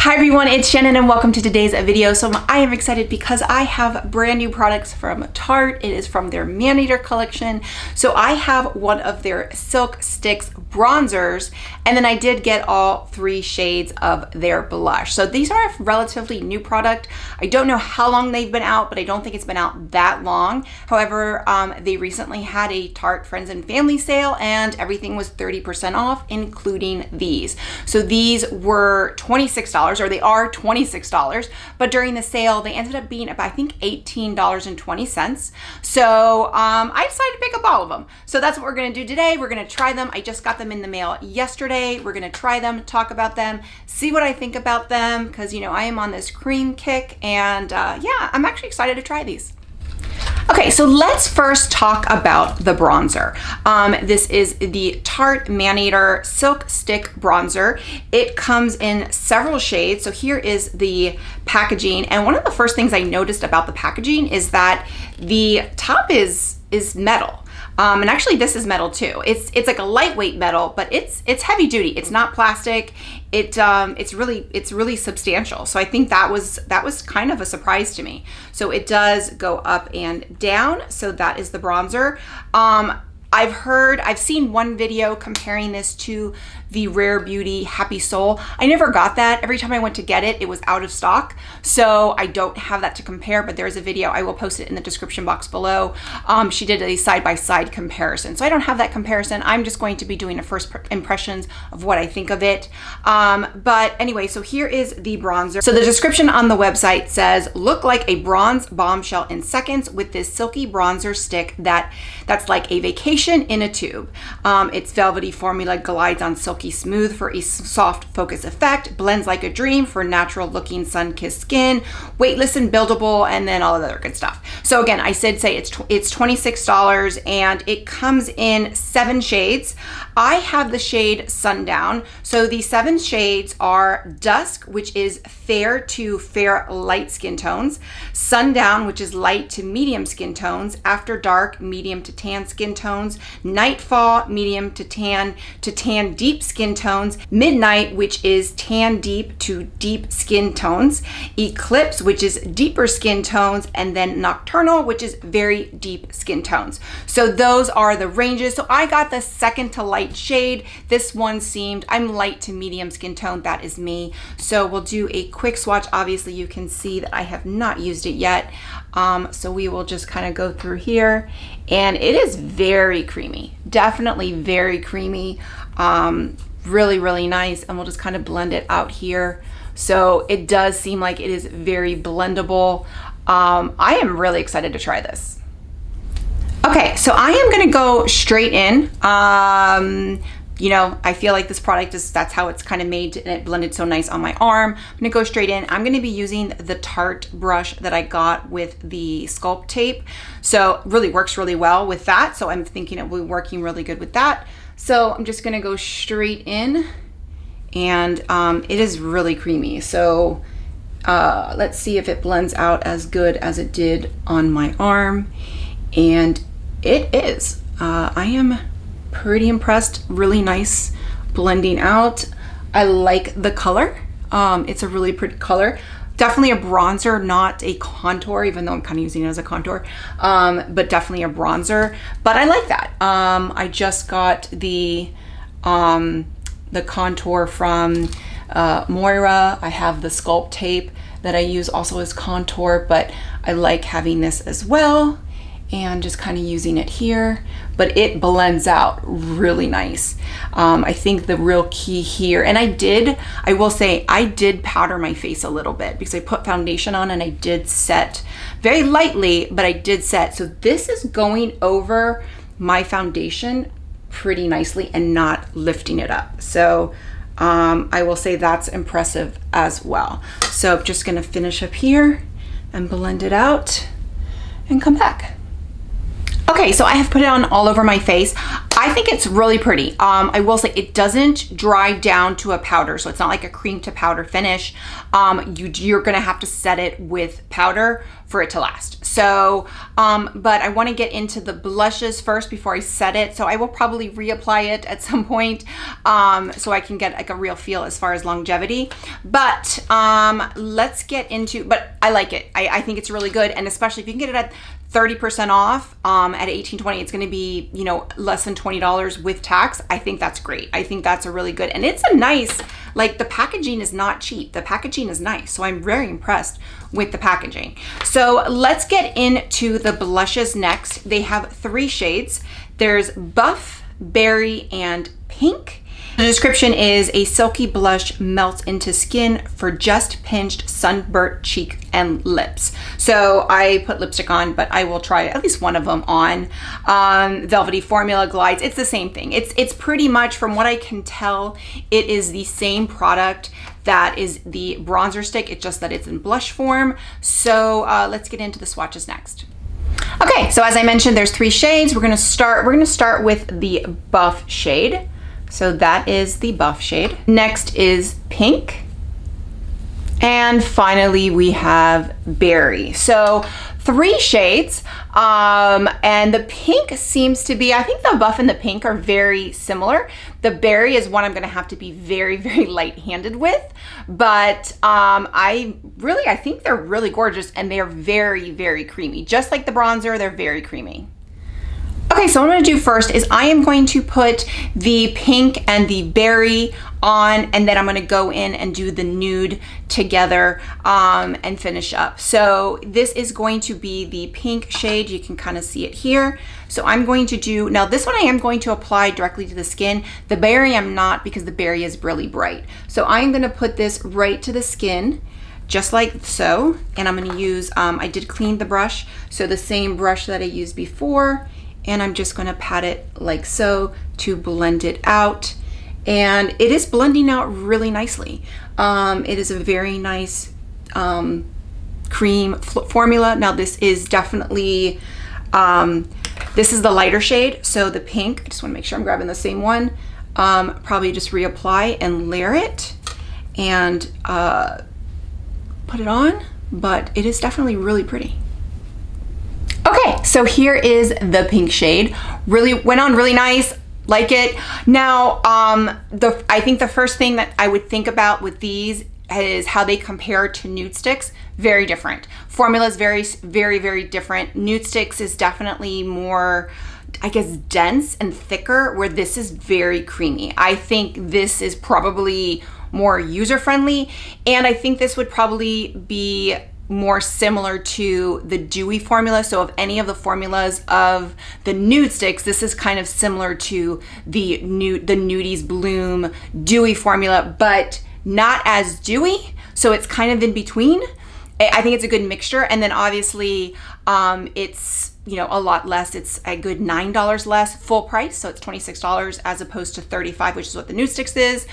Hi everyone, it's Shannon and welcome to today's video. So I am excited because I have brand new products from Tarte. It is from their Maneater collection. So I have one of their Silk Sticks bronzers, and then I did get all 3 shades of their blush. So these are a relatively new product. I don't know how long they've been out, but I don't think it's been out that long. However, they recently had a Tarte Friends and Family sale and everything was 30% off, including these. So these were $26, or they are $26, but during the sale they ended up being about, I think, $18.20. So I decided to pick up all of them. So that's what we're gonna do today. We're gonna try them. I just got them in the mail yesterday. We're gonna try them, talk about them, see what I think about them, because you know I am on this cream kick, and yeah, I'm actually excited to try these. Okay, so let's first talk about the bronzer. This is the Tarte Maneater Silk Stick Bronzer. It comes in several shades. So here is the packaging. And one of the first things I noticed about the packaging is that the top is metal. And actually this is metal too. It's like a lightweight metal, but it's heavy duty. It's not plastic. It's really substantial. So I think that was kind of a surprise to me. So it does go up and down. So that is the bronzer. I've seen one video comparing this to the Rare Beauty Happy Soul. I never got that. Every time I went to get it, it was out of stock. So I don't have that to compare, but there's a video. I will post it in the description box below. She did a side-by-side comparison. So I don't have that comparison. I'm just going to be doing a first impressions of what I think of it. But anyway, so here is the bronzer. So the description on the website says, look like a bronze bombshell in seconds with this silky bronzer stick that's like a vacation in a tube. Its velvety formula glides on silky smooth for a soft focus effect, blends like a dream for natural looking sun-kissed skin, weightless and buildable, and then all of the other good stuff. So again, I said it's $26 and it comes in 7 shades. I have the shade Sundown. So the 7 shades are Dusk, which is fair to fair light skin tones, Sundown, which is light to medium skin tones, After Dark, medium to tan skin tones, Nightfall, medium to tan deep skin tones, Midnight, which is tan deep to deep skin tones, Eclipse, which is deeper skin tones, and then Nocturnal, which is very deep skin tones. So those are the ranges. So I got the second to light shade. This one seemed, I'm light to medium skin tone. That is me. So we'll do a quick swatch. Obviously you can see that I have not used it yet. So we will just kind of go through here, and it is very creamy, definitely very creamy. Really nice, and we'll just kind of blend it out here. So it does seem like it is very blendable. I am really excited to try this. Okay, so I am gonna go straight in. You know, I feel like this product that's how it's kind of made, and it blended so nice on my arm. I'm gonna go straight in. I'm gonna be using the Tarte brush that I got with the sculpt tape. So it really works really well with that. So I'm thinking it will be working really good with that. So I'm just gonna go straight in, and it is really creamy. So let's see if it blends out as good as it did on my arm. And it is. I am pretty impressed. Really nice blending out. I like the color. It's a really pretty color. Definitely a bronzer, not a contour, even though I'm kind of using it as a contour, but definitely a bronzer. But I like that. I just got the contour from Moira. I have the sculpt tape that I use also as contour, but I like having this as well, and just kind of using it here, but it blends out really nice. I think the real key here, and I will say I did powder my face a little bit because I put foundation on and I did set very lightly, but I did set. So this is going over my foundation pretty nicely and not lifting it up. So I will say that's impressive as well. So I'm just gonna finish up here and blend it out and come back. Okay, so I have put it on all over my face. I think it's really pretty. I will say it doesn't dry down to a powder, so it's not like a cream to powder finish. You're gonna have to set it with powder for it to last. So, but I wanna get into the blushes first before I set it. So I will probably reapply it at some point so I can get like a real feel as far as longevity. But let's get into, but I like it. I think it's really good. And especially if you can get it at 30% off at $18.20, it's gonna be, you know, less than $20 with tax. I think that's great. I think that's a really good, and it's a nice, like the packaging is not cheap. The packaging is nice. So I'm very impressed with the packaging. So let's get into the blushes next. They have 3 shades. There's Buff, Berry, and Pink. The description is a silky blush melts into skin for just pinched sunburnt cheek and lips. So I put lipstick on, but I will try at least one of them on. Velvety Formula glides. It's the same thing. It's pretty much, from what I can tell, it is the same product that is the bronzer stick. It's just that it's in blush form. So let's get into the swatches next. Okay, so as I mentioned, there's 3 shades. We're gonna start with the Buff shade. So that is the Buff shade. Next is Pink. And finally we have Berry. So 3 shades. And the Pink seems to be, I think the Buff and the Pink are very similar. The Berry is one I'm gonna have to be very, very light-handed with. But I think they're really gorgeous, and they are very, very creamy. Just like the bronzer, they're very creamy. Okay, so what I'm gonna do first is I am going to put the Pink and the Berry on, and then I'm gonna go in and do the nude together and finish up. So this is going to be the Pink shade. You can kind of see it here. So I'm going to do, now this one I am going to apply directly to the skin. The Berry I'm not, because the Berry is really bright. So I'm gonna put this right to the skin, just like so. And I'm gonna use, I did clean the brush, so the same brush that I used before. And I'm just gonna pat it like so to blend it out. And it is blending out really nicely. It is a very nice cream formula. Now this is definitely, this is the lighter shade. So the Pink, I just wanna make sure I'm grabbing the same one. Probably just reapply and layer it and put it on, but it is definitely really pretty. Okay, so here is the Pink shade. Really went on really nice, like it. Now, I think the first thing that I would think about with these is how they compare to nude sticks. Very different. Formula is very, very, very different. Nude sticks is definitely more, I guess, dense and thicker, where this is very creamy. I think this is probably more user-friendly, and I think this would probably be more similar to the dewy formula. So of any of the formulas of the nude sticks, this is kind of similar to the Nudies Bloom dewy formula, but not as dewy. So it's kind of in between. I think it's a good mixture. And then obviously it's, you know, a lot less. It's a good $9 less full price. So it's $26 as opposed to $35, which is what the nude sticks is.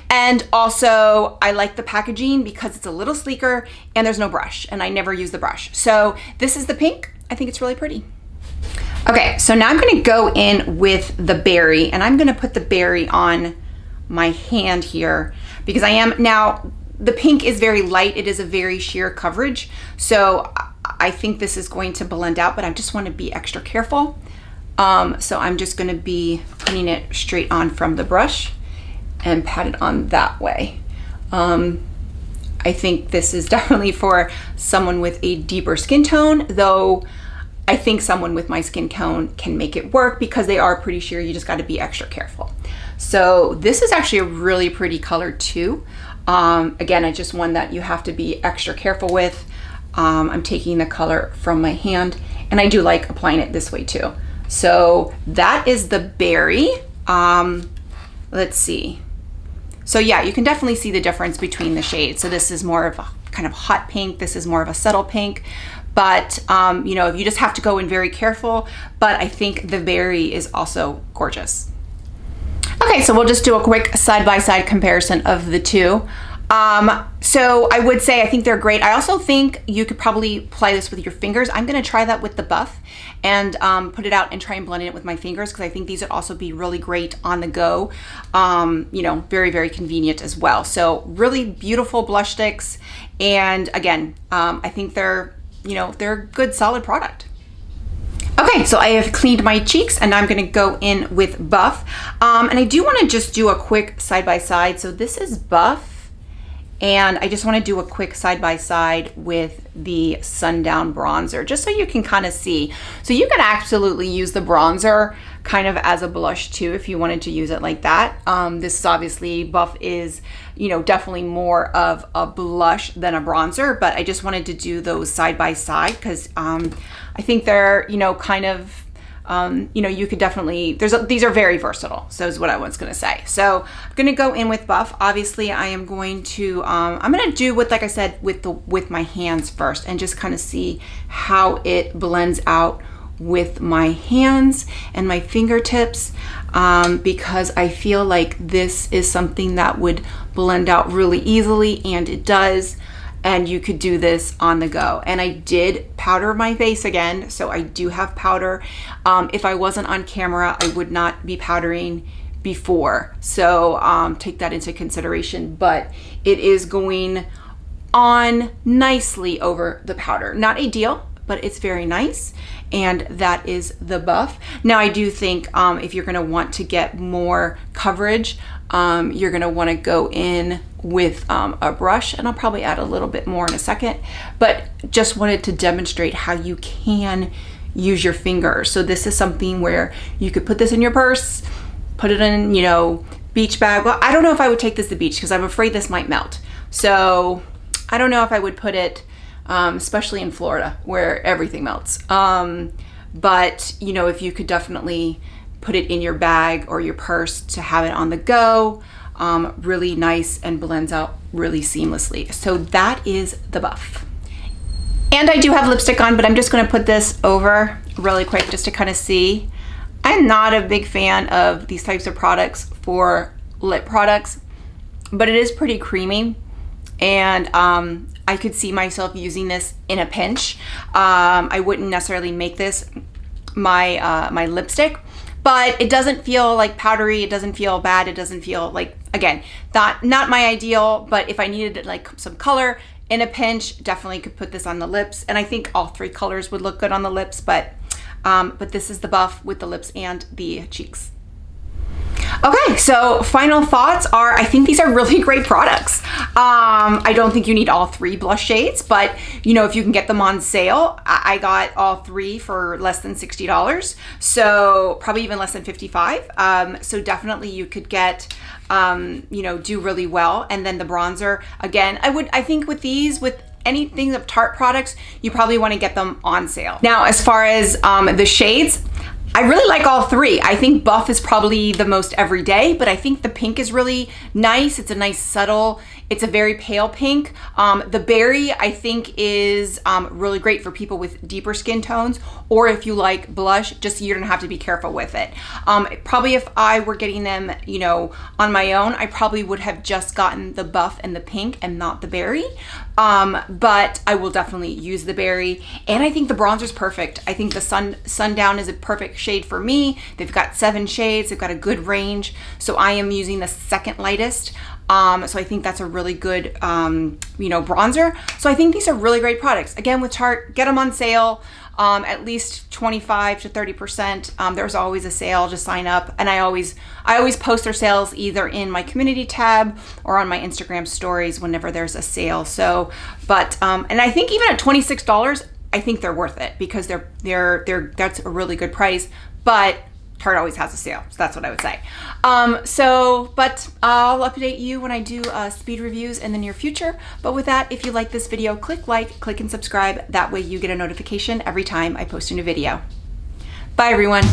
And also I like the packaging because it's a little sleeker and there's no brush, and I never use the brush. So this is the Pink. I think it's really pretty. Okay, so now I'm gonna go in with the Berry, and I'm gonna put the Berry on my hand here because I am, now the Pink is very light. It is a very sheer coverage. So I think this is going to blend out, but I just want to be extra careful. So I'm just going to be putting it straight on from the brush and pat it on that way. I think this is definitely for someone with a deeper skin tone, though I think someone with my skin tone can make it work because they are pretty sheer. You just got to be extra careful. So this is actually a really pretty color too. Again, it's just one that you have to be extra careful with. I'm taking the color from my hand, and I do like applying it this way too. So that is the Berry. Let's see. So yeah, you can definitely see the difference between the shades. So this is more of a kind of hot pink. This is more of a subtle pink. But you know, you just have to go in very careful. But I think the Berry is also gorgeous. Okay, so we'll just do a quick side-by-side comparison of the two. So I would say I think they're great. I also think you could probably apply this with your fingers. I'm gonna try that with the buff and put it out and try and blend it with my fingers, because I think these would also be really great on the go. You know, very, very convenient as well. So really beautiful blush sticks. And again, I think they're, you know, they're a good solid product. Okay, so I have cleaned my cheeks and I'm gonna go in with Buff. And I do wanna just do a quick side-by-side. So this is Buff, and I just wanna do a quick side-by-side with the Sundown bronzer, just so you can kind of see. So you can absolutely use the bronzer kind of as a blush too, if you wanted to use it like that. This is obviously, Buff is, you know, definitely more of a blush than a bronzer, but I just wanted to do those side by side because I think they're, you know, kind of, you know, you could definitely, these are very versatile. So is what I was gonna say. So I'm gonna go in with Buff. Obviously I am going to, I'm gonna do with, like I said, with my hands first and just kind of see how it blends out with my hands and my fingertips, because I feel like this is something that would blend out really easily, and it does. And you could do this on the go. And I did powder my face again, so I do have powder. If I wasn't on camera, I would not be powdering before. So take that into consideration, but it is going on nicely over the powder. Not ideal, but it's very nice. And that is the Buff. Now I do think if you're gonna want to get more coverage, you're gonna wanna go in with a brush, and I'll probably add a little bit more in a second, but just wanted to demonstrate how you can use your fingers. So this is something where you could put this in your purse, put it in, you know, beach bag. Well, I don't know if I would take this to the beach because I'm afraid this might melt. So I don't know if I would put it, especially in Florida where everything melts. But you know, if you could definitely put it in your bag or your purse to have it on the go, really nice and blends out really seamlessly. So that is the Buff. And I do have lipstick on, but I'm just gonna put this over really quick just to kind of see. I'm not a big fan of these types of products for lip products, but it is pretty creamy. And I could see myself using this in a pinch. I wouldn't necessarily make this my my lipstick, but it doesn't feel like powdery. It doesn't feel bad. It doesn't feel like, again, not my ideal, but if I needed like some color in a pinch, definitely could put this on the lips. And I think all three colors would look good on the lips, but this is the Buff with the lips and the cheeks. Okay, so final thoughts are, I think these are really great products. I don't think you need all three blush shades, but you know, if you can get them on sale, I got all three for less than $60. So probably even less than $55. So definitely you could get, you know, do really well. And then the bronzer, again, I think with these, with anything of Tarte products, you probably want to get them on sale. Now, as far as the shades, I really like all three. I think Buff is probably the most everyday, but I think the pink is really nice. It's a nice subtle, it's a very pale pink. The berry I think is really great for people with deeper skin tones, or if you like blush, just you're gonna have to be careful with it. Probably if I were getting them, you know, on my own, I probably would have just gotten the Buff and the pink and not the berry. But I will definitely use the berry. And I think the bronzer's perfect. I think the Sundown is a perfect shade for me. They've got 7 shades. They've got a good range. So I am using the second lightest. So I think that's a really good, you know, bronzer. So I think these are really great products. Again, with Tarte, get them on sale. At least 25 to 30%. There's always a sale, just sign up. And I always post their sales either in my community tab or on my Instagram stories whenever there's a sale. So, but, and I think even at $26, I think they're worth it because that's a really good price, but Tarte always has a sale. So that's what I would say. But I'll update you when I do speed reviews in the near future. But with that, if you like this video, click like, click and subscribe. That way you get a notification every time I post a new video. Bye everyone.